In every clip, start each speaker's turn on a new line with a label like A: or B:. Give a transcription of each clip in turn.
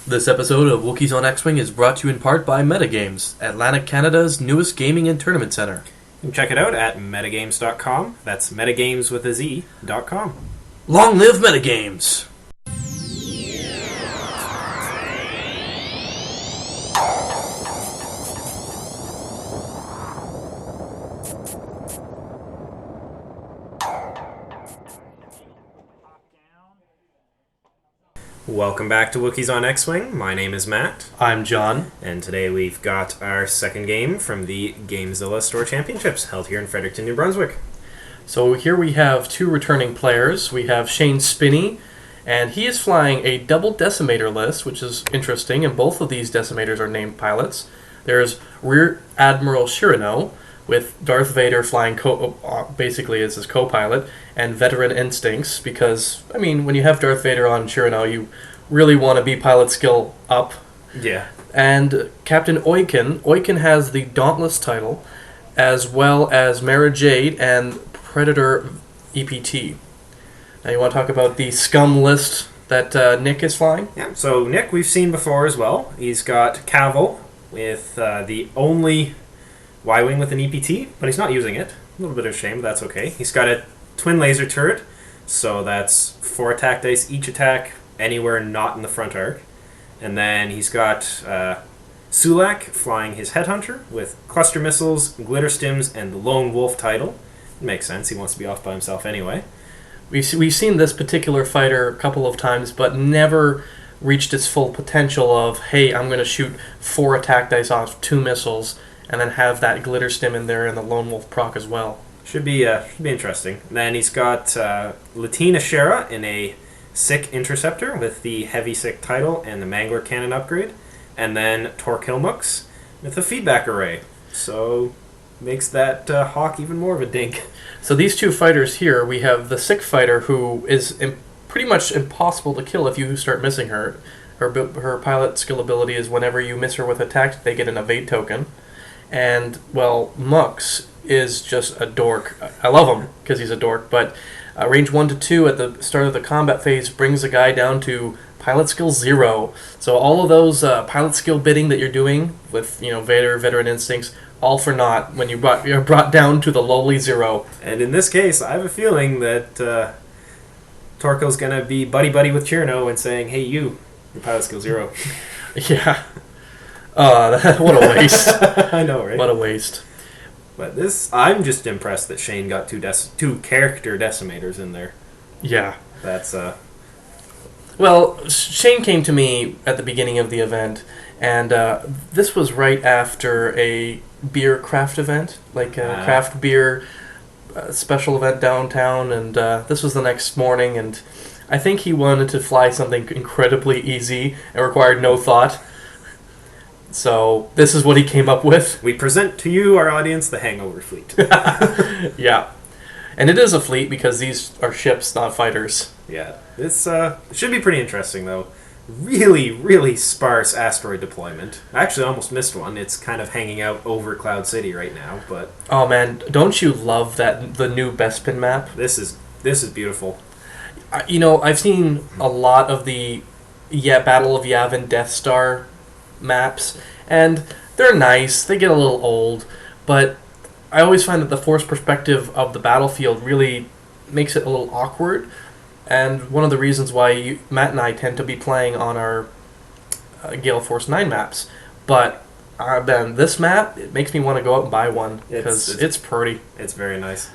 A: This episode of Wookiees on X-Wing is brought to you in part by Metagames, Atlantic Canada's newest gaming and tournament center.
B: You can check it out at metagames.com. That's metagames with a Z.com.
A: Long live Metagames!
B: Welcome back to Wookiees on X-Wing. My name is Matt.
A: I'm John.
B: And today we've got our second game from the Gamezilla Store Championships held here in Fredericton, New Brunswick.
A: So here we have two returning players. We have Shane Spinney, and he is flying a double Decimator list, which is interesting, and both of these Decimators are named pilots. There's Rear Admiral Chiraneau, with Darth Vader flying basically as his co-pilot, and Veteran Instincts, because, I mean, when you have Darth Vader on Chiraneau, you really want to be pilot skill up.
B: Yeah.
A: And Captain Oicunn. Oicunn has the Dauntless title, as well as Jade and Predator EPT. Now you want to talk about the Scum list that Nick is flying?
B: Yeah, so Nick we've seen before as well. He's got Kavil with the only Y-Wing with an EPT, but he's not using it. A little bit of shame, but that's okay. He's got a twin laser turret, so that's 4 attack dice, each attack anywhere not in the front arc. And then he's got Suhlak flying his Headhunter with cluster missiles, Glitterstims, and the Lone Wolf title. It makes sense, he wants to be off by himself anyway.
A: We've seen this particular fighter a couple of times, but never reached its full potential of, hey, I'm going to shoot 4 attack dice off 2 missiles, and then have that Glitterstim in there and the Lone Wolf proc as well.
B: Should be interesting. Then he's got Laetin in a Scyk interceptor with the heavy Scyk title and the Mangler Cannon upgrade, and then Torkhil Mux with a feedback array. So makes that Hawk even more of a dink.
A: So these two fighters here, we have the Scyk fighter, who is pretty much impossible to kill if you start missing her. Her pilot skill ability is whenever you miss her with attack, they get an evade token. And, well, Mux is just a dork. I love him because he's a dork, but range 1 to 2 at the start of the combat phase brings a guy down to pilot skill 0. So all of those pilot skill bidding that you're doing with, Vader, Veteran Instincts, all for naught when you're brought down to the lowly 0.
B: And in this case, I have a feeling that Torkhil's going to be buddy-buddy with Chiraneau and saying, hey, you're pilot skill 0.
A: Yeah. What a waste.
B: I know, right?
A: What a waste.
B: But I'm just impressed that Shane got two character Decimators in there.
A: Yeah.
B: That's,
A: Well, Shane came to me at the beginning of the event, and this was right after a beer craft event, like a craft beer special event downtown, and this was the next morning, and I think he wanted to fly something incredibly easy and required no thought. So this is what he came up with.
B: We present to you, our audience, the Hangover fleet.
A: Yeah. And it is a fleet because these are ships, not fighters.
B: Yeah. This should be pretty interesting, though. Really, really sparse asteroid deployment. I actually almost missed one. It's kind of hanging out over Cloud City right now, but...
A: Oh, man. Don't you love the new Bespin map?
B: This is beautiful.
A: I've seen a lot of the Battle of Yavin Death Star maps, and they're nice. They get a little old, but I always find that the forced perspective of the battlefield really makes it a little awkward, and one of the reasons why Matt and I tend to be playing on our Gale Force 9 maps. But Ben, this map, it makes me want to go out and buy one because it's pretty. It's
B: very nice.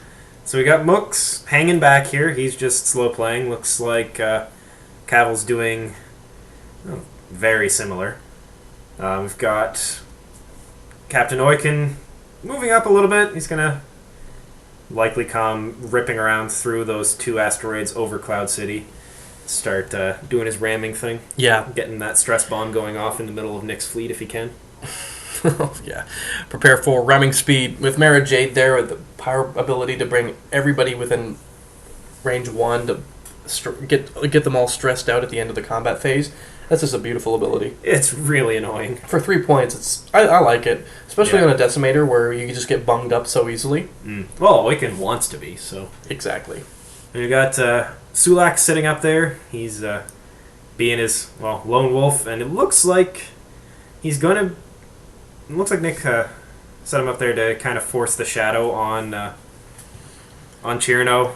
B: So we got Mux hanging back here. He's just slow playing. Looks like Kavil's doing very similar. We've got Captain Oicunn moving up a little bit. He's going to likely come ripping around through those 2 asteroids over Cloud City. Start doing his ramming thing.
A: Yeah.
B: Getting that stress bomb going off in the middle of Nick's fleet if he can.
A: Yeah. Prepare for ramming speed with Jade there with the power ability to bring everybody within range 1 to get them all stressed out at the end of the combat phase. That's just a beautiful ability.
B: It's really annoying.
A: For 3 points, I like it. Especially on a Decimator where you just get bunged up so easily.
B: Well, Oicunn wants to be, so...
A: Exactly.
B: And you got Suhlak sitting up there. He's being his lone wolf, and it looks like he's gonna. It looks like Nick set him up there to kind of force the shadow on Chiraneau,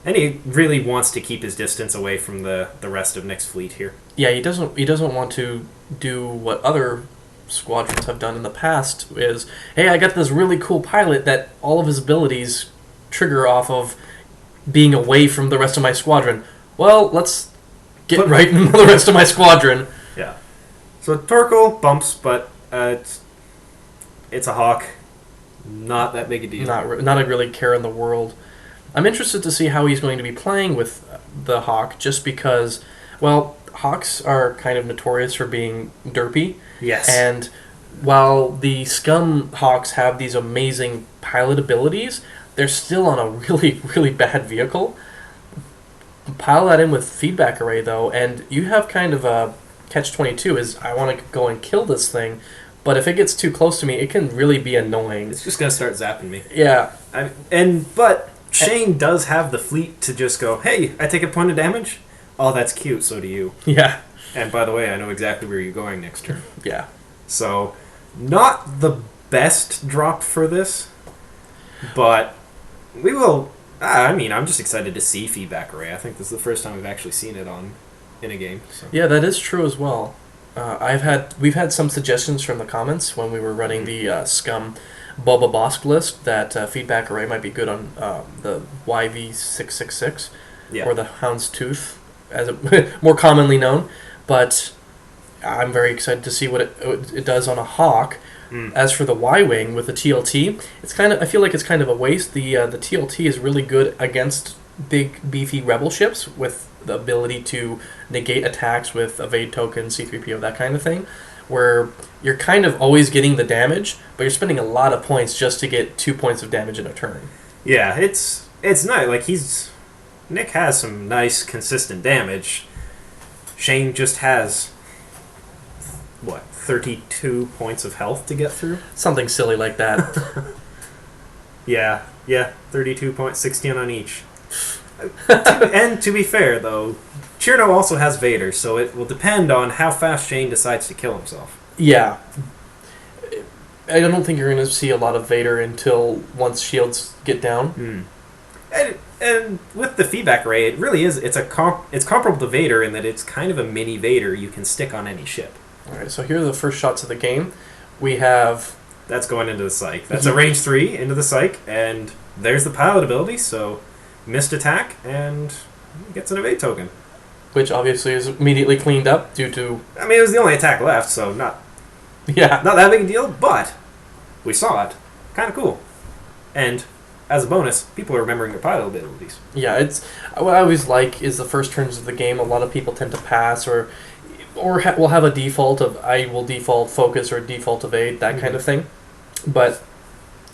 B: and he really wants to keep his distance away from the rest of Nick's fleet here.
A: Yeah, he doesn't want to do what other squadrons have done in the past. Is, hey, I got this really cool pilot that all of his abilities trigger off of being away from the rest of my squadron. Well, let's get right into the rest of my squadron.
B: Yeah. So Torkhil bumps, but it's a hawk. Not that big a deal.
A: Not a really care in the world. I'm interested to see how he's going to be playing with the hawk, just because, well, hawks are kind of notorious for being derpy.
B: Yes.
A: And while the Scum hawks have these amazing pilot abilities, they're still on a really, really bad vehicle. Pile that in with feedback array, though, and you have kind of a catch-22, is I want to go and kill this thing, but if it gets too close to me, it can really be annoying.
B: It's just going to start zapping me.
A: Yeah.
B: But Shane does have the fleet to just go, hey, I take a point of damage? Oh, that's cute, so do you.
A: Yeah.
B: And by the way, I know exactly where you're going next turn.
A: Yeah.
B: So, not the best drop for this, but we will... I'm just excited to see feedback array. I think this is the first time we've actually seen it in a game. So.
A: Yeah, that is true as well. We've had some suggestions from the comments when we were running the Scum Boba Bosk list that feedback array might be good on the YV666 or the Hound's Tooth, as it more commonly known. But I'm very excited to see what it does on a Hawk. As for the Y-Wing with the TLT, I feel like it's kind of a waste. The TLT is really good against big, beefy rebel ships with the ability to negate attacks with evade token, C-3PO, that kind of thing, where you're kind of always getting the damage, but you're spending a lot of points just to get 2 points of damage in a turn. Yeah,
B: it's nice. Like, Nick has some nice, consistent damage. Shane just has... 32 points of health to get through?
A: Something silly like that.
B: Yeah, 32 points, 16 on each. And to be fair, though, Chiraneau also has Vader, so it will depend on how fast Shane decides to kill himself.
A: Yeah. I don't think you're going to see a lot of Vader until once shields get down.
B: And with the feedback array, it really is, it's comparable to Vader in that it's kind of a mini Vader you can stick on any ship.
A: Alright, so here are the first shots of the game. We have...
B: That's going into the Scyk. That's a range 3 into the Scyk, and there's the pilot ability, so missed attack, and gets an evade token.
A: Which obviously is immediately cleaned up due to...
B: I mean, it was the only attack left, so not that big a deal, but we saw it. Kind of cool. And as a bonus, people are remembering their pilot abilities.
A: Yeah, what I always like is the first turns of the game, a lot of people tend to pass, or we'll have a default of I will default focus or default evade, that kind of thing. But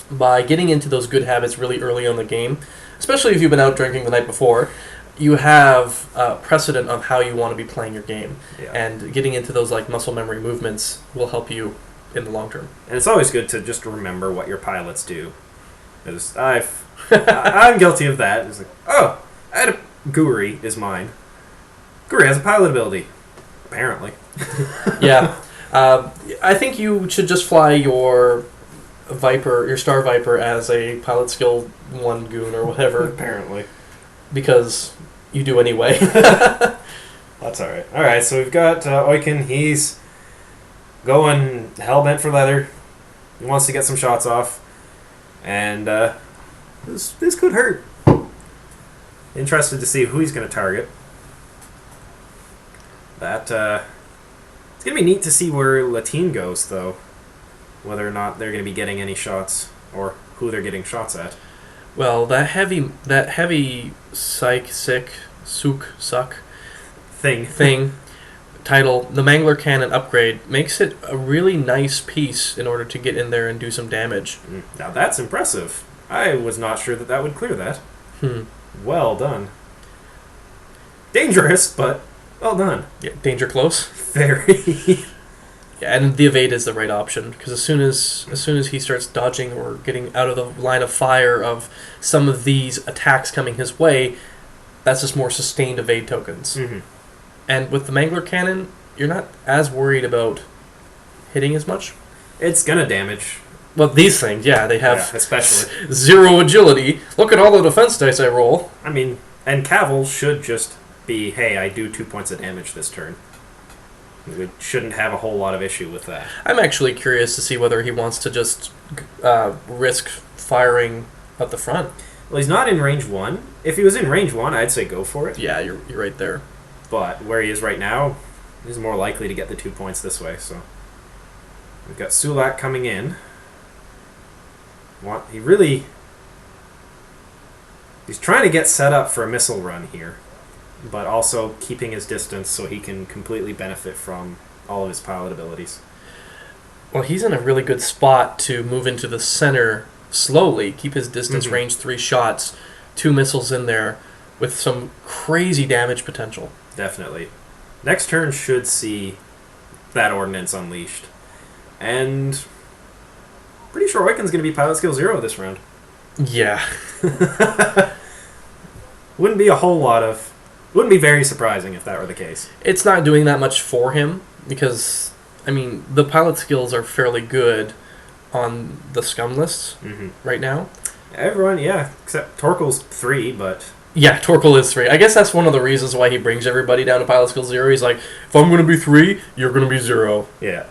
A: by getting into those good habits really early on in the game, especially if you've been out drinking the night before, you have precedent of how you want to be playing your game.
B: Yeah. And
A: getting into those like muscle memory movements will help you in the long term.
B: And it's always good to just remember what your pilots do. I'm guilty of that. It's like, oh, I had a Guri is mine. Guri has a pilot ability. Apparently.
A: Yeah. I think you should just fly your Viper, your Star Viper, as a pilot skill 1 goon or whatever.
B: Apparently.
A: Because you do anyway.
B: That's alright. Alright, so we've got Oicunn. He's going hell-bent for leather. He wants to get some shots off. And this could hurt. Interested to see who he's going to target. It's going to be neat to see where Laetin goes, though. Whether or not they're going to be getting any shots, or who they're getting shots at.
A: Well, that heavy Scyk thing title, the Mangler Cannon upgrade, makes it a really nice piece in order to get in there and do some damage.
B: Now that's impressive. I was not sure that would clear that. Well done. Dangerous, but well done.
A: Yeah, danger close.
B: Very.
A: Yeah, and the evade is the right option, because as soon as he starts dodging or getting out of the line of fire of some of these attacks coming his way, that's just more sustained evade tokens. And with the Mangler Cannon, you're not as worried about hitting as much.
B: It's gonna damage.
A: Well, these things, yeah, they have
B: especially
A: 0 agility. Look at all the defense dice I roll.
B: I mean, and Kavil should just be, hey, I do 2 points of damage this turn. We shouldn't have a whole lot of issue with that.
A: I'm actually curious to see whether he wants to just risk firing up the front.
B: Well, he's not in range 1. If he was in range 1, I'd say go for it.
A: Yeah, you're right there.
B: But where he is right now, he's more likely to get the 2 points this way. So we've got Suhlak coming in. He's trying to get set up for a missile run here, but also keeping his distance so he can completely benefit from all of his pilot abilities.
A: Well, he's in a really good spot to move into the center slowly, keep his distance range 3 shots, 2 missiles in there with some crazy damage potential.
B: Definitely. Next turn should see that ordnance unleashed. And pretty sure Oicunn's going to be pilot skill 0 this round.
A: Yeah.
B: Wouldn't be very surprising if that were the case.
A: It's not doing that much for him because, I mean, the pilot skills are fairly good on the Scum lists right now.
B: Everyone, yeah, except Torkhil's 3, but...
A: Yeah, Torkhil is 3. I guess that's one of the reasons why he brings everybody down to pilot skill 0. He's like, if I'm going to be 3, you're going to be 0.
B: Yeah.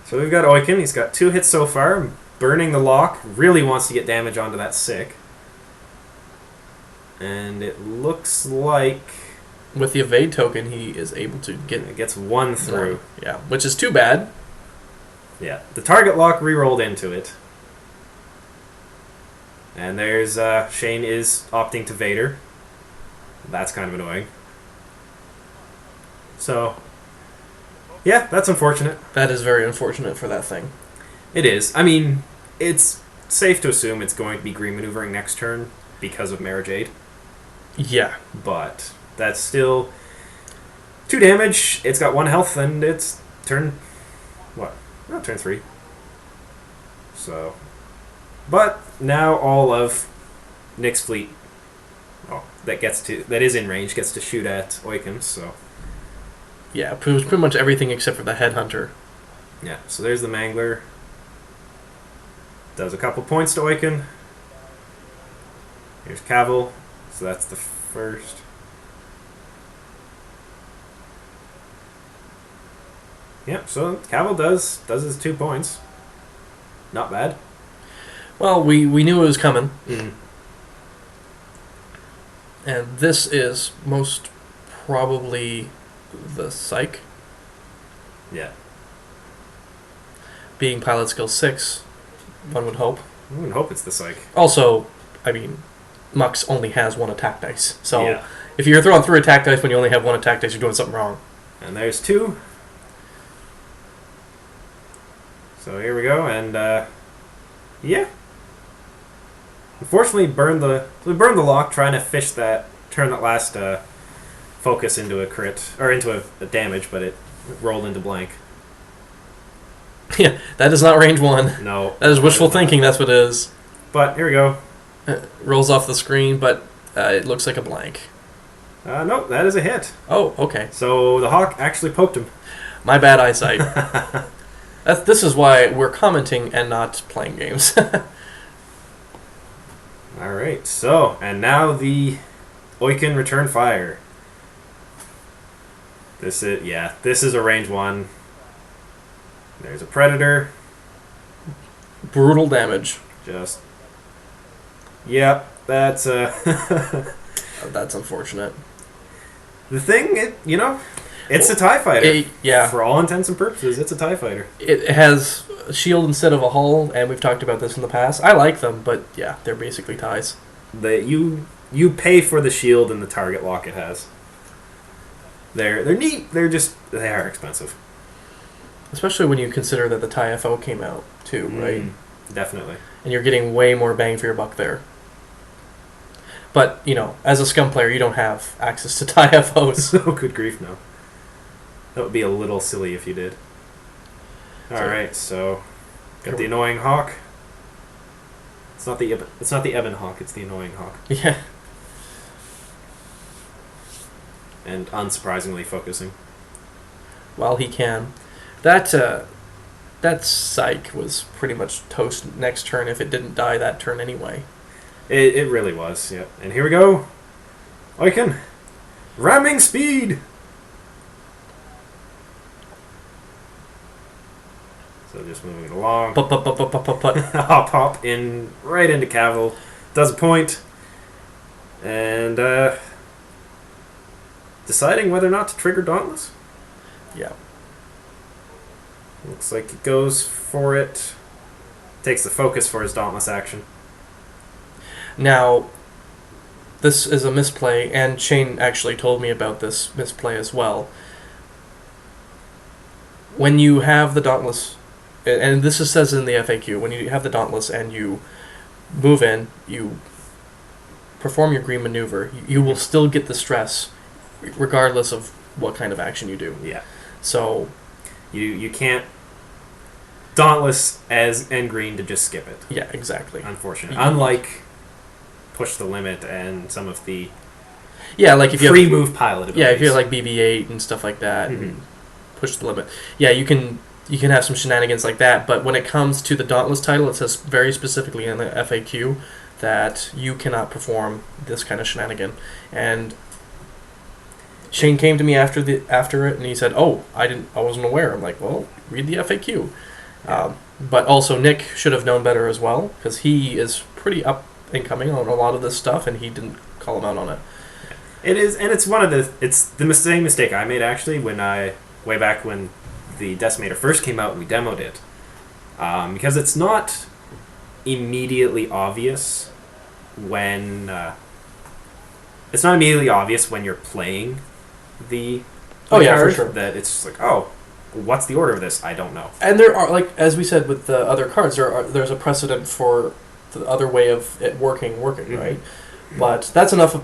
B: So we've got Oicunn. He's got 2 hits so far. Burning the lock. Really wants to get damage onto that Scyk. And it looks like...
A: With the evade token, he is able to get...
B: It gets 1 through.
A: Yeah, which is too bad.
B: Yeah. The target lock re-rolled into it. And there's... Shane is opting to Vader. That's kind of annoying. So... Yeah, that's unfortunate.
A: That is very unfortunate for that thing.
B: It is. I mean, it's safe to assume it's going to be green maneuvering next turn because of Jade.
A: Yeah.
B: But that's still 2 damage. It's got 1 health, and it's turn... What? No, turn 3. So... But now all of Nick's fleet that is in range gets to shoot at Oicunn, so...
A: Yeah, pretty much everything except for the Headhunter.
B: Yeah, so there's the Mangler. Does a couple points to Oicunn. Here's Kavil. So that's the first. Yeah, so Kavil does his 2 points. Not bad.
A: Well, we knew it was coming.
B: Mm.
A: And this is most probably the Scyk.
B: Yeah.
A: Being pilot skill 6, one would hope.
B: I would hope it's the Scyk.
A: Also, I mean, Mux only has 1 attack dice. So
B: Yeah.
A: if you're throwing 3 attack dice when you only have 1 attack dice, you're doing something wrong.
B: And there's 2. So here we go, and yeah. Unfortunately, we burned the lock trying to turn that last focus into a crit or into a damage, but it rolled into blank.
A: Yeah, that is not range 1.
B: No,
A: That is wishful thinking, that's what it is.
B: But here we go.
A: It rolls off the screen, but it looks like a blank.
B: Nope, that is a hit.
A: Oh, okay.
B: So the hawk actually poked him.
A: My bad eyesight. This is why we're commenting and not playing games.
B: Alright, so, and now the Oicunn return fire. This is a range 1. There's a Predator.
A: Brutal damage.
B: Just... Yep, that's
A: That's unfortunate.
B: the thing, it's a TIE fighter.
A: Yeah.
B: For all intents and purposes, it's a TIE fighter.
A: It has a shield instead of a hull, and we've talked about this in the past. I like them, but yeah, they're basically ties.
B: You pay for the shield and the target lock it has. They're neat. They are expensive.
A: Especially when you consider that the TIE FO came out too, right?
B: Definitely.
A: And you're getting way more bang for your buck there. But, as a Scum player, you don't have access to TIE FOs.
B: Oh, good grief, no. That would be a little silly if you did. Alright, so got the annoying hawk. It's not the Ebon hawk, it's the annoying hawk.
A: Yeah.
B: and unsurprisingly focusing.
A: While he can. That Scyk was pretty much toast next turn if it didn't die that turn anyway.
B: It really was, yeah. And here we go. Oicunn. Ramming speed! So just moving it along.
A: Put.
B: I'll pop in right into Kavil. Does a point. And deciding whether or not to trigger Dauntless.
A: Yeah.
B: Looks like he goes for it. Takes the focus for his Dauntless action.
A: Now, this is a misplay, and Shane actually told me about this misplay as well. When you have the Dauntless, and this says in the FAQ, when you have the Dauntless and you move in, you perform your green maneuver, you will still get the stress regardless of what kind of action you do.
B: Yeah.
A: So
B: you can't Dauntless as and green to just skip it.
A: yeah, exactly.
B: Unfortunately. Unlike Push the Limit and some of the
A: like if you
B: free
A: have,
B: move pilot abilities.
A: yeah, if you have like BB-8 and stuff like that, and Push the Limit. Yeah, you can have some shenanigans like that, but when it comes to the Dauntless title, it says very specifically in the FAQ that you cannot perform this kind of shenanigan. And Shane came to me after it, and he said, "Oh, I wasn't aware." I'm like, "Well, read the FAQ." But also, Nick should have known better as well, because he is pretty up and coming on a lot of this stuff, and he didn't call him out on it.
B: It is, and it's the same mistake I made actually way back when the Decimator first came out and we demoed it, because it's not immediately obvious when you're playing the
A: Oh yeah,
B: card,
A: for sure.
B: that it's just like, oh, what's the order of this? I don't know.
A: And there are, like as we said with the other cards, there's a precedent for the other way of it working, right? But that's enough of,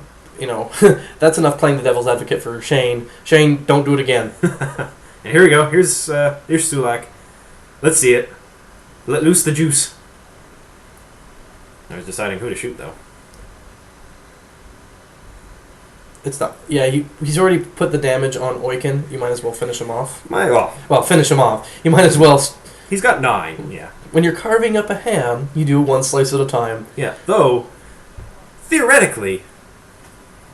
A: that's enough playing the devil's advocate for Shane. Shane, don't do it again.
B: And here we go. Here's Suhlak. Let's see it. Let loose the juice. I was deciding who to shoot though.
A: It's not. Yeah, he's already put the damage on Oicunn. You might as well finish him off.
B: Well,
A: Finish him off. You might as well.
B: he's got 9. Yeah.
A: When you're carving up a ham, you do one slice at a time.
B: Yeah. Though, theoretically,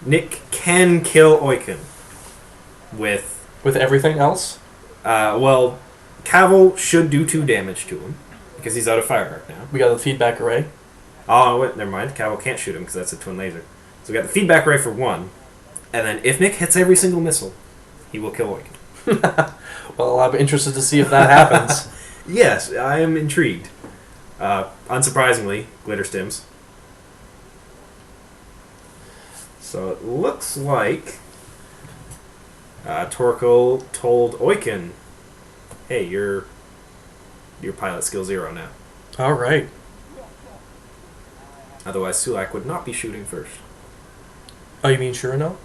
B: Nick can kill Oicunn with.
A: With everything else?
B: Well, Kavil should do 2 damage to him because he's out of fire arc now.
A: We got the feedback array.
B: Oh, wait, never mind. Kavil can't shoot him because that's a twin laser. So we got the feedback array for 1, and then if Nick hits every single missile, he will kill Oicunn.
A: Well, I'm interested to see if that happens.
B: Yes, I am intrigued. Unsurprisingly, Glitterstims. So it looks like Torkhil told Oicunn, "Hey, you're pilot skill 0 now."
A: All right.
B: Otherwise, Suhlak would not be shooting first.
A: Oh, you mean Chiraneau?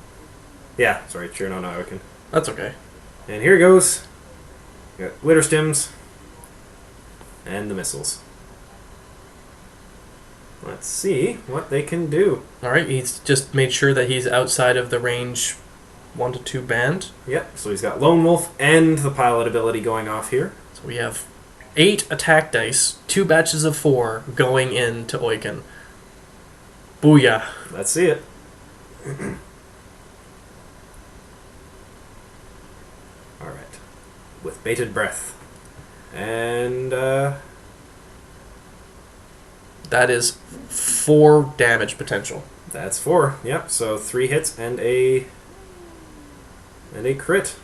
B: Yeah, sorry, Chiraneau, not Oicunn.
A: That's okay.
B: And here goes. We got Glitterstims and the missiles. Let's see what they can do.
A: All right, he's just made sure that he's outside of the range 1 to 2 band.
B: Yep, so he's got Lone Wolf and the pilot ability going off here.
A: So we have 8 attack dice, 2 batches of 4 going into Oicunn. Booyah.
B: Let's see it. Alright. With bated breath. And,
A: That is 4 damage potential.
B: that's 4. Yep, so 3 hits and a crit.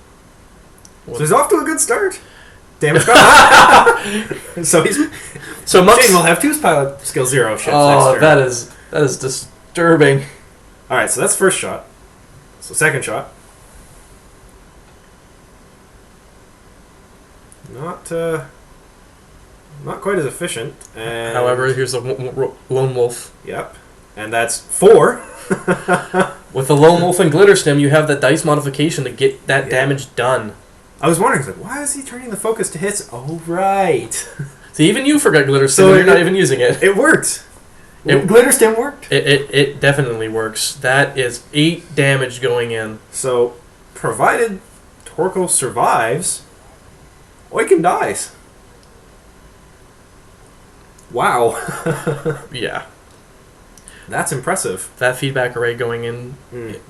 B: So he's off to a good start. Damage gone. So
A: Mux,
B: Shane will have 2 pilot skill 0 ships next
A: oh,
B: turn.
A: that is disturbing.
B: Alright, so that's first shot. So second shot. Not quite as efficient. And
A: However, here's the Lone Wolf.
B: Yep. And that's 4.
A: With the Lone Wolf and Glitterstim, you have that dice modification to get that damage done.
B: I was wondering, like, why is he turning the focus to hits? Oh, right.
A: See, even you forgot Glitterstim,
B: So
A: and you're not even using it.
B: It worked. Glitterstim worked.
A: It definitely works. That is 8 damage going in.
B: So provided Torkhil survives, Oicunn dies. Wow.
A: Yeah.
B: That's impressive.
A: That feedback array going in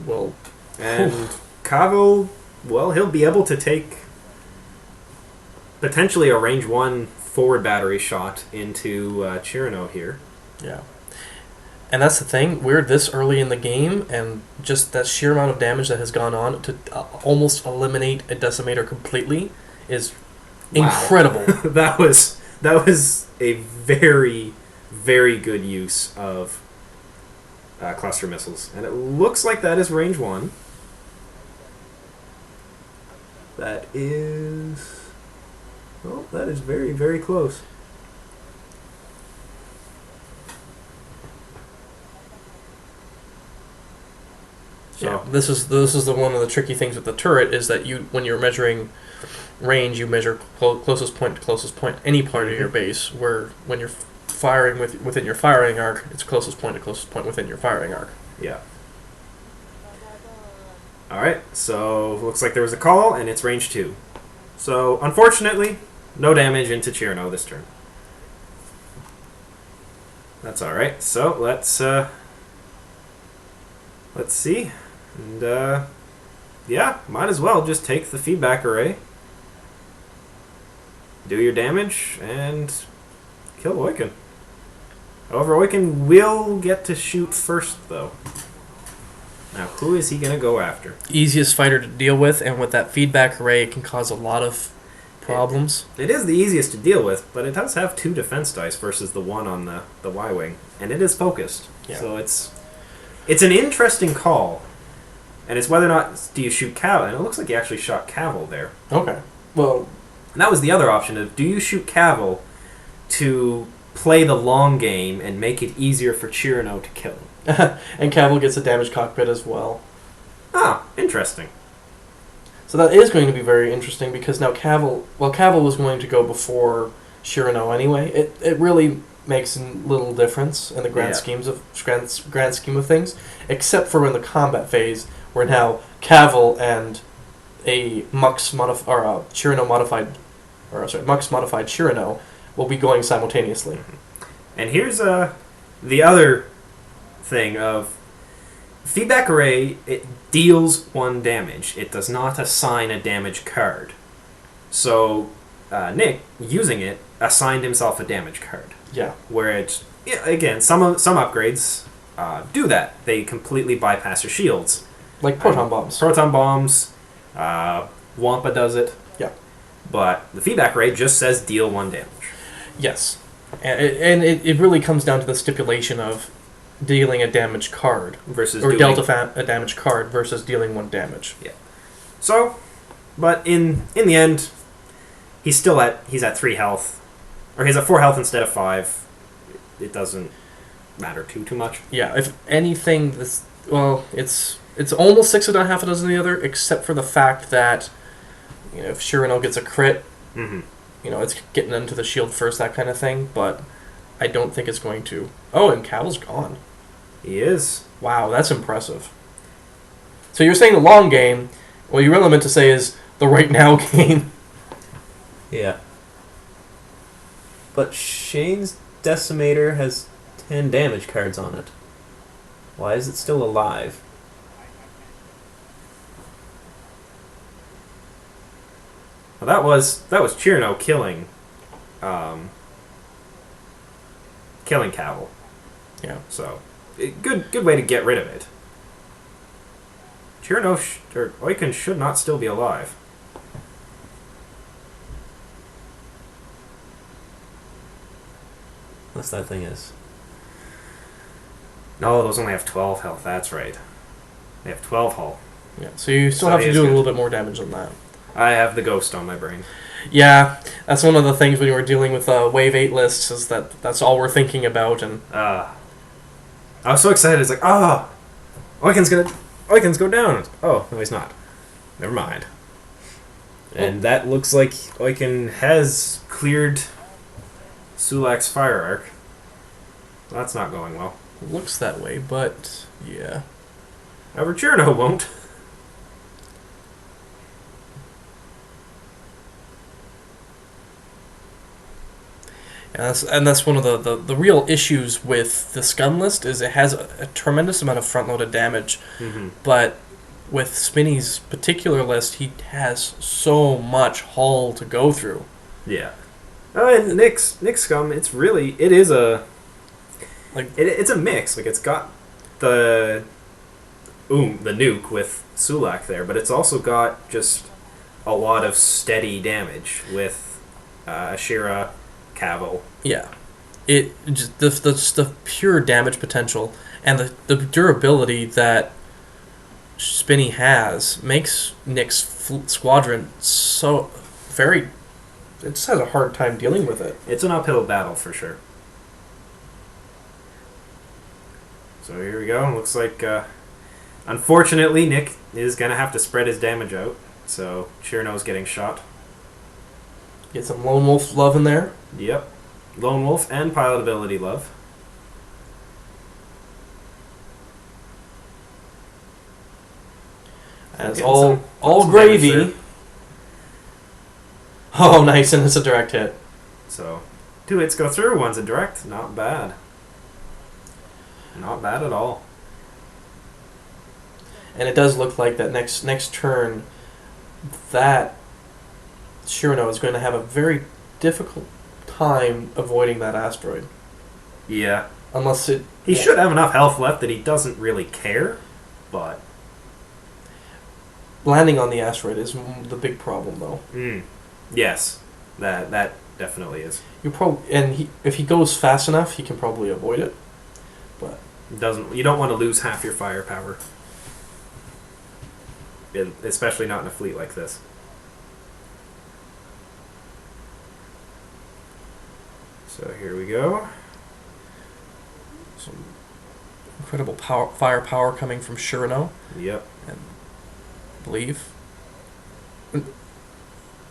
A: will...
B: And Kavil, well, he'll be able to take potentially a range 1 forward battery shot into Chiraneau here.
A: Yeah. And that's the thing, we're this early in the game, and just that sheer amount of damage that has gone on to almost eliminate a Decimator completely is incredible.
B: That was a very, very good use of cluster missiles. And it looks like that is range 1. That is... Oh, that is very, very close.
A: Yeah, this is the one of the tricky things with the turret is that when you're measuring range, you measure closest point to closest point, any part of your base. Where when you're firing within your firing arc, it's closest point to closest point within your firing arc.
B: Yeah. All right. So looks like there was a call, and it's range 2. So unfortunately, no damage into Chiraneau this turn. That's all right. So let's see. And, yeah, might as well just take the feedback array, do your damage, and kill Oicunn. However, Oicunn will get to shoot first, though. Now, who is he going to go after?
A: Easiest fighter to deal with, and with that feedback array, it can cause a lot of problems.
B: It is the easiest to deal with, but it does have 2 defense dice versus the 1 on the Y-Wing, and it is focused.
A: Yeah.
B: So it's an interesting call. And it's whether or not do you shoot Kavil. And it looks like he actually shot Kavil there.
A: Okay. Well...
B: And that was the other option of do you shoot Kavil to play the long game and make it easier for Chiraneau to kill him?
A: And Kavil gets a damaged cockpit as well.
B: Ah, interesting.
A: So that is going to be very interesting because now Kavil was going to go before Chiraneau anyway. It really makes little difference in the grand scheme of things, except for in the combat phase, where now Kavil and a Mux modified Chiraneau will be going simultaneously.
B: And here's the other thing of feedback array. It deals 1 damage. It does not assign a damage card. So Nick, using it, assigned himself a damage card.
A: Yeah.
B: Where it's again some upgrades do that. They completely bypass your shields.
A: Like proton bombs.
B: Proton bombs. Wampa does it.
A: Yeah.
B: But the feedback rate just says deal 1 damage.
A: Yes. And it really comes down to the stipulation of dealing a damage card
B: versus
A: or delta a damage card versus dealing 1 damage.
B: Yeah. So, but in the end, he's at 3 health, or he's at 4 health instead of 5. It doesn't matter too much.
A: Yeah. If anything, it's almost 6 and a half a dozen the other, except for the fact that if Chiraneau gets a crit, it's getting into the shield first, that kind of thing. But I don't think it's going to. Oh, and Kavil's gone.
B: He is.
A: Wow, that's impressive. So you're saying the long game. What you really meant to say is the right now game.
C: Yeah. But Shane's Decimator has 10 damage cards on it. Why is it still alive?
B: Well, that was Chiraneau killing Kavil.
A: Yeah.
B: So, good way to get rid of it. Chiraneau or Oicunn should not still be alive.
C: Unless that thing is.
B: No, those only have 12 health. That's right. They have 12 hull.
A: Yeah. So you still have to do a little bit more damage than that.
B: I have the ghost on my brain.
A: Yeah, that's one of the things when we're dealing with Wave 8 lists is that's all we're thinking about. And
B: I was so excited. It's like, Oicunn's go down. Oh, no, he's not. Never mind. And that looks like Oicunn has cleared Suhlak's fire arc. That's not going well.
A: looks that way, but yeah.
B: However, Chiraneau won't.
A: And that's one of the real issues with the Scum list is it has a tremendous amount of front-loaded damage, but with Spinny's particular list, he has so much hull to go through.
B: Yeah. Oh, and Nick's Scum, it's a mix. Like, it's got the nuke with Suhlak there, but it's also got just a lot of steady damage with Ashira, Kavil.
A: Yeah, it just the pure damage potential and the durability that Spinny has makes Nick's squadron so very. It just has a hard time dealing with it.
B: It's an uphill battle for sure. So here we go. Looks like, unfortunately, Nick is going to have to spread his damage out. So Chiraneau's getting shot.
A: Get some Lone Wolf love in there.
B: Yep. Lone Wolf and pilot ability love.
A: That's all gravy. Oh, nice, and it's a direct hit.
B: So, 2 hits go through, one's a direct. Not bad. Not bad at all.
A: And it does look like that next turn, that Chiraneau is going to have a very difficult time avoiding that asteroid.
B: Yeah.
A: Unless it...
B: He should have enough health left that he doesn't really care, but...
A: Landing on the asteroid is the big problem, though.
B: Yes, that definitely is.
A: If he goes fast enough, he can probably avoid it. But
B: you don't want to lose half your firepower, especially not in a fleet like this. So here we go.
A: Some incredible firepower coming from Chiraneau.
B: Yep.
A: And I believe.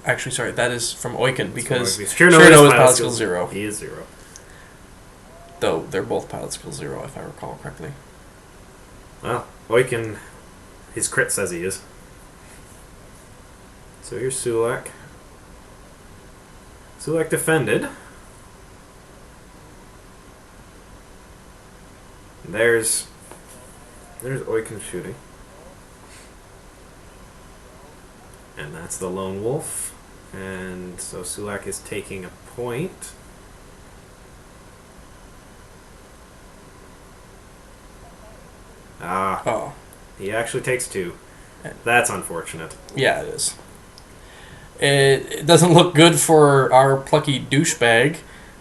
A: Actually, sorry, that is from Oicunn because Chiraneau is pilot skill 0.
B: He is 0.
A: Though they're both pilot skill 0, if I recall correctly.
B: Well, Oicunn, his crit says he is. So here's Suhlak. Suhlak defended. There's Oicunn shooting. And that's the Lone Wolf. And so Suhlak is taking a point.
A: Oh.
B: He actually takes 2. That's unfortunate.
A: Yeah, it is. It doesn't look good for our plucky douchebag.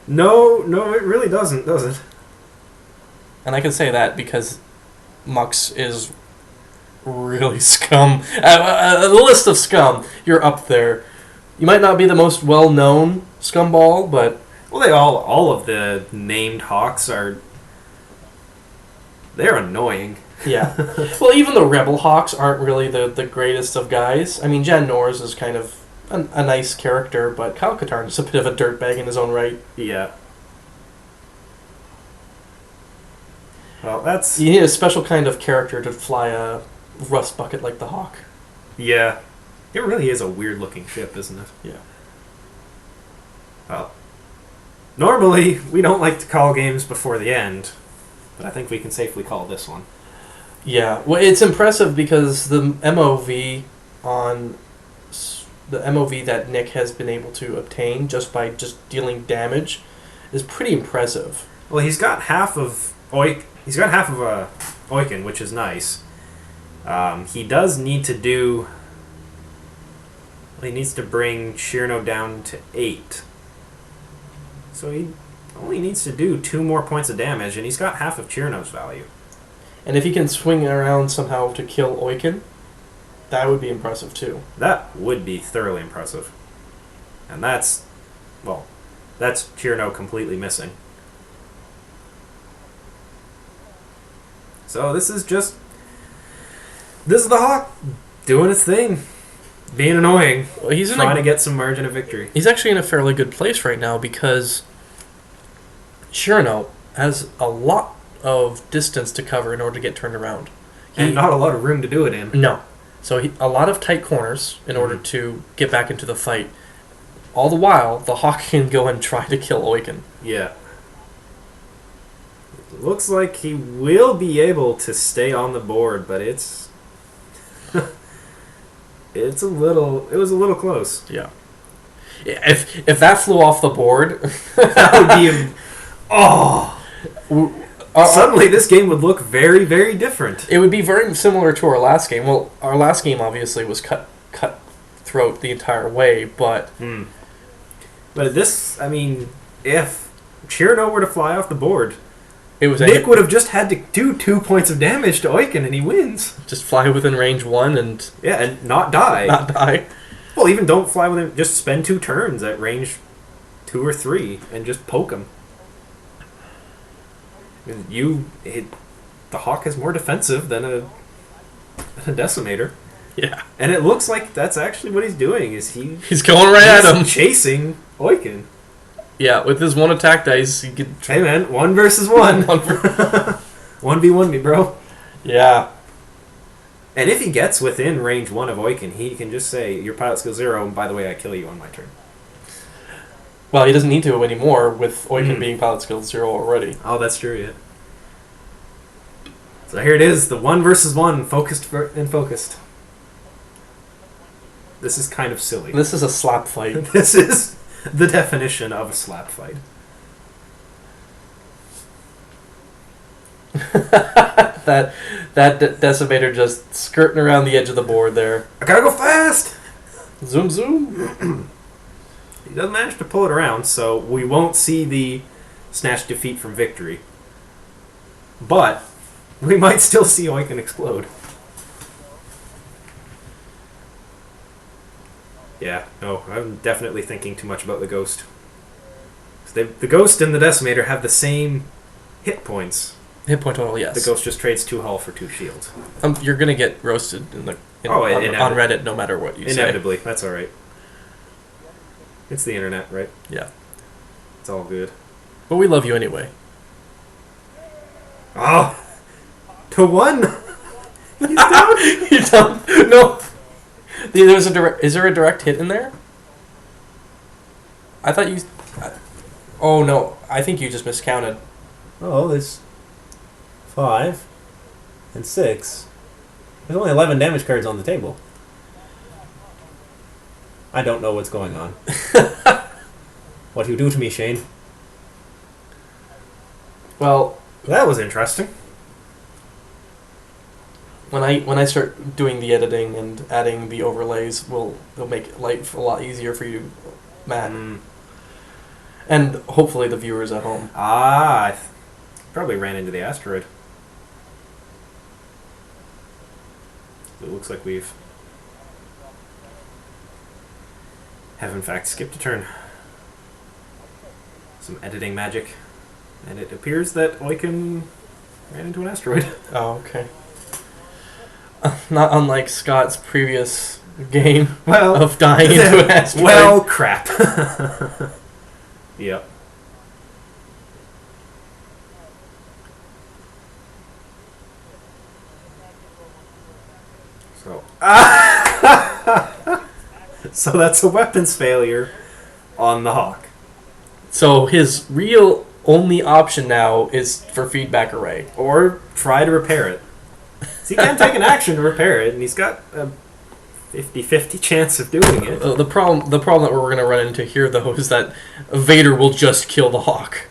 B: No, it really doesn't, does it?
A: And I can say that because Mux is really scum. The list of scum, you're up there. You might not be the most well-known scumball, but...
B: Well, all of the named Hawks they're annoying.
A: Yeah. Well, even the Rebel Hawks aren't really the greatest of guys. I mean, Jan Norris is kind of a nice character, but Kyle Katarn is a bit of a dirtbag in his own right.
B: Yeah. Well, that's...
A: You need a special kind of character to fly a rust bucket like the Hawk.
B: Yeah. It really is a weird-looking ship, isn't it?
A: Yeah.
B: Well, normally we don't like to call games before the end, but I think we can safely call this one.
A: Yeah. Well, it's impressive because the MOV that Nick has been able to obtain just by dealing damage is pretty impressive.
B: Well, he's got half of Oicunn, which is nice. He does need to do... He needs to bring Chiraneau down to 8. So he only needs to do 2 more points of damage, and he's got half of Chiraneau's value.
A: And if he can swing around somehow to kill Oicunn, that would be impressive too.
B: That would be thoroughly impressive. And that's Chiraneau completely missing. So this is the Hawk doing its thing. Being annoying.
A: Well, he's
B: trying to get some margin of victory.
A: He's actually in a fairly good place right now because Chiraneau has a lot of distance to cover in order to get turned around.
B: And not a lot of room to do it in.
A: No. So a lot of tight corners in order to get back into the fight. All the while, the Hawk can go and try to kill Oicunn.
B: Yeah. It looks like he will be able to stay on the board, but it's it was a little close.
A: Yeah. If that flew off the board,
B: That would be suddenly this game would look very, very different.
A: it would be very similar to our last game. Well, our last game obviously was cut throat the entire way, but
B: But this, I mean, if Chiraneau were to fly off the board,
A: it was
B: Nick would have just had to do 2 points of damage to Oicunn and he wins.
A: just fly within range 1 and
B: Yeah, and not die.
A: not die.
B: Well, even don't fly with him. Just spend 2 turns at range 2 or 3 and just poke him. The Hawk is more defensive than a Decimator.
A: Yeah.
B: And it looks like that's actually what he's doing.
A: He's going right at him.
B: Chasing Oicunn.
A: Yeah, with his 1 attack dice, he could...
B: Hey man, 1 versus 1. 1v1 me, bro.
A: Yeah.
B: And if he gets within range 1 of Oicunn, he can just say, your pilot skill 0, and by the way, I kill you on my turn.
A: Well, he doesn't need to anymore with Oicunn being pilot skill 0 already.
B: Oh, that's true, yeah. So here it is, the 1 versus 1, focused and focused. This is kind of silly.
A: This is a slap fight.
B: This is the definition of a slap fight.
A: that Decimator just skirting around the edge of the board there.
B: I gotta go fast!
A: Zoom, zoom.
B: He doesn't manage to pull it around, so we won't see the snatch defeat from victory. But we might still see Oicunn explode. Yeah, no, I'm definitely thinking too much about the Ghost. The Ghost and the Decimator have the same hit points.
A: Hit point total, yes.
B: The Ghost just trades 2 hull for 2 shields.
A: You're gonna get roasted on Reddit no matter what you
B: Inevitably, that's alright. It's the internet, right?
A: Yeah.
B: It's all good.
A: But we love you anyway.
B: Oh! To 1! He's down!
A: He's down. No! Is there a direct hit in there? I thought you... Oh no, I think you just miscounted.
C: Oh, there's 5 and 6. There's only 11 damage cards on the table. I don't know what's going on. What do you do to me, Shane?
A: Well,
B: That was interesting.
A: when I start doing the editing and adding the overlays, it'll make life a lot easier for you, Matt, and hopefully the viewers at home.
B: I probably ran into the asteroid. It looks like have in fact skipped a turn. Some editing magic. And it appears that Oicunn ran into an asteroid.
A: Oh, okay. Not unlike Scott's previous game of dying into an asteroid.
B: Well, crap. Yep. So, so that's a weapons failure on the Hawk.
A: So his real only option now is for feedback array.
B: Or try to repair it. So he can take an action to repair it, and he's got a 50-50 chance of doing it.
A: The problem that we're going to run into here, though, is that Vader will just kill the Hawk.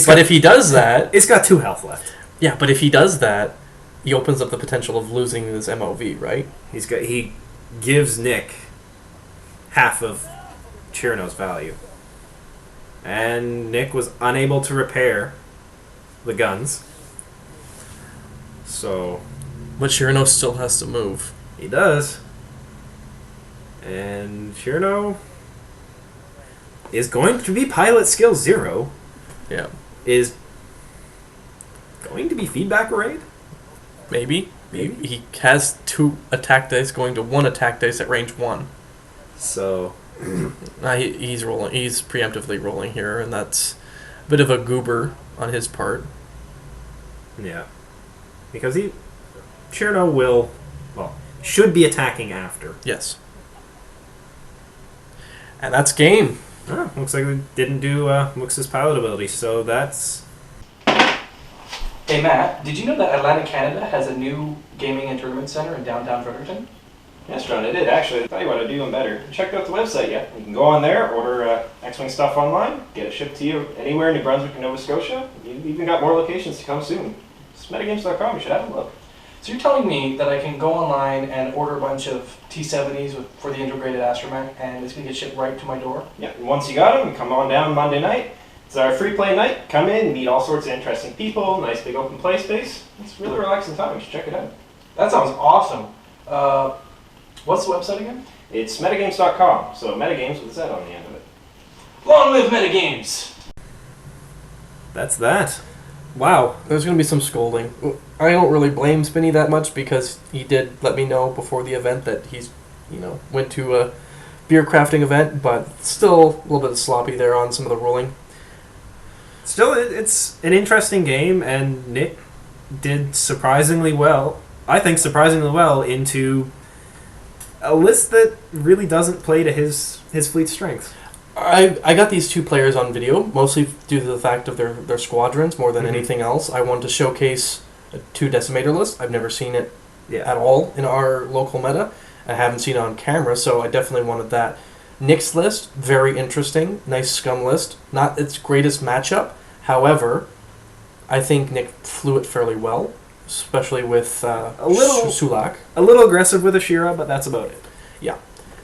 A: But if he does that...
B: It's got 2 health left.
A: Yeah, but if he does that, he opens up the potential of losing his MOV, right?
B: He gives Nick half of Chiraneau's value. And Nick was unable to repair the guns. So...
A: But Chiraneau still has to move.
B: He does. And Chiraneau is going to be pilot skill 0.
A: Yeah.
B: Is going to be feedback arrayed?
A: Maybe. He has 2 attack dice going to 1 attack dice at range 1.
B: So...
A: He's rolling. He's preemptively rolling here, and that's a bit of a goober on his part.
B: Yeah. Because Chiraneau should be attacking after.
A: Yes. And that's game.
B: Oh, looks like we didn't do Mux's pilot ability, so that's...
D: Hey Matt, did you know that Atlantic Canada has a new gaming and tournament center in downtown Fredericton?
B: Yes, John, I did actually. I'll tell you what, I'd do even better. Check out the website yet. You can go on there, order X-Wing stuff online, get it shipped to you anywhere in New Brunswick and Nova Scotia. You've even got more locations to come soon. It's metagames.com, you should have a look.
D: So you're telling me that I can go online and order a bunch of T-70s for the integrated astromech and it's going to get shipped right to my door?
B: Yeah, and once you got them, come on down Monday night. It's our free play night. Come in, meet all sorts of interesting people, nice big open play space. It's really relaxing time, you should check it out.
D: That sounds awesome. What's the website again?
B: It's metagames.com, so metagames with a Z on the end of it.
D: Long live metagames!
B: That's that. Wow.
A: There's going to be some scolding. I don't really blame Spinny that much because he did let me know before the event that he's, went to a beer crafting event, but still a little bit sloppy there on some of the ruling.
B: Still, it's an interesting game, and Nick did surprisingly well. I think surprisingly well into a list that really doesn't play to his fleet's strengths.
A: I got these two players on video, mostly due to the fact of their squadrons more than anything else. I wanted to showcase a 2 Decimator list. I've never seen it at all in our local meta. I haven't seen it on camera, so I definitely wanted that. Nick's list, very interesting. Nice Scum list. Not its greatest matchup. However, I think Nick flew it fairly well, especially with Suhlak.
B: A little aggressive with Ashira, but that's about it.
A: Yeah.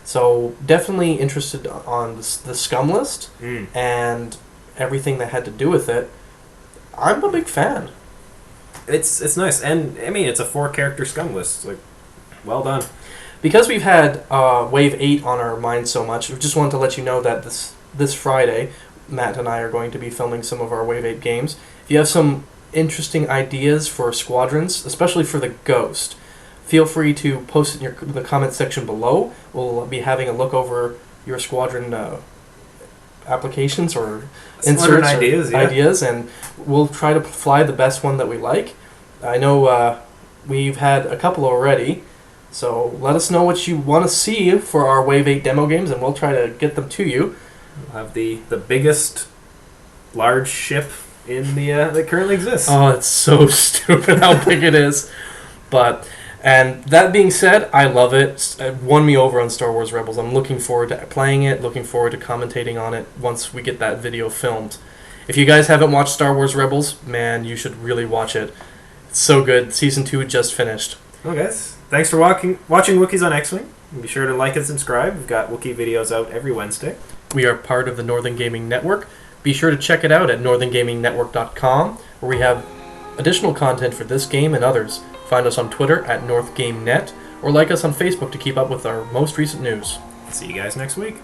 A: So definitely interested on the Scum list and everything that had to do with it. I'm a big fan.
B: It's nice, and I mean it's a 4-character Scum list. Like, well done.
A: Because we've had Wave 8 on our mind so much, we just wanted to let you know that this Friday, Matt and I are going to be filming some of our Wave 8 games. If you have some interesting ideas for squadrons, especially for the Ghost, feel free to post it in the comment section below. We'll be having a look over your squadron applications or inserts ideas, and we'll try to fly the best one that we like. I know we've had a couple already, so let us know what you want to see for our Wave 8 demo games, and we'll try to get them to you.
B: We'll have the biggest large ship in the that currently exists.
A: Oh, it's so stupid how big it is. And that being said, I love it. It won me over on Star Wars Rebels. I'm looking forward to playing it, looking forward to commentating on it once we get that video filmed. If you guys haven't watched Star Wars Rebels, man, you should really watch it. It's so good. Season 2 just finished.
B: Well, guys, thanks for watching Wookiees on X-Wing. Be sure to like and subscribe. We've got Wookiee videos out every Wednesday.
A: We are part of the Northern Gaming Network. Be sure to check it out at northerngamingnetwork.com, where we have additional content for this game and others. Find us on Twitter at NorthGameNet, or like us on Facebook to keep up with our most recent news.
B: See you guys next week.